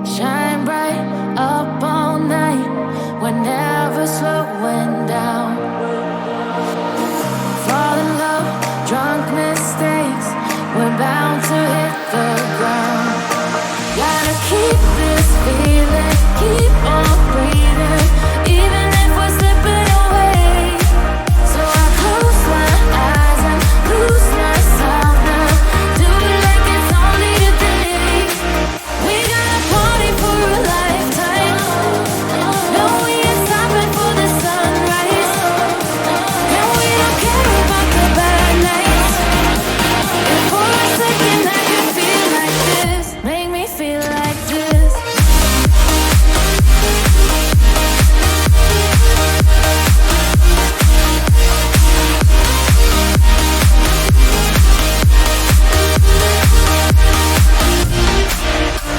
Shine bright up all night. We're never slowing down. Fall in love, drunk mistakes. We're bound to hit the ground. Gotta keep this feeling, keep on breathing, even if we're slipping away. So I close my eyes and lose myself now. Do it like it's only today. We got a party for a lifetime. No, we ain't stopping for the sunrise. And we don't care about the bad nights. And for a second I can feel like this. Make me feel like this.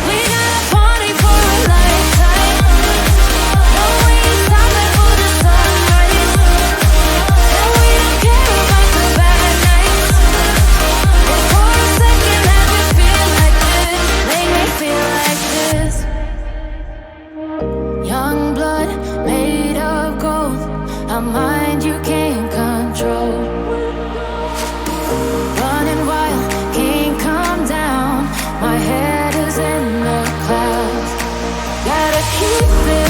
We got a party for a lifetime. No, we ain't stopping for the sunrise. And we don't care about the bad nights. And for a second I can feel like this. Make me feel like this. Young blood made of gold. A mind you can't control. Running wild, can't come down. My head is in the clouds. Gotta keep it